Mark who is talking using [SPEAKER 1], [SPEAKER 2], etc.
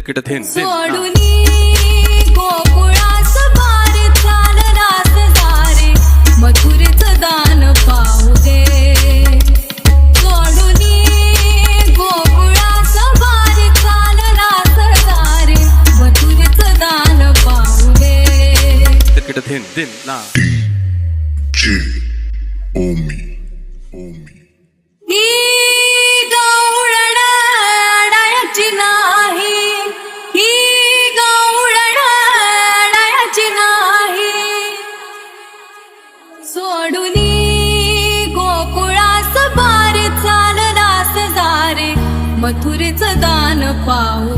[SPEAKER 1] ticket then
[SPEAKER 2] सोडूनी गोकुळास बार चाल रास दारे मथुरेचं दान पाहू दे सोडूनी गोकुळास बार चाल रास दारे मथुरेचं दान पाहू दे
[SPEAKER 1] तिकीट थेन दिन ना
[SPEAKER 3] DJ Omi Omi
[SPEAKER 2] ही गवळण अडायची नाही ही गवळण अडायची नाही सोडूनी गोकुळास बार चाल रास दारे मथुरेचं दान पाहू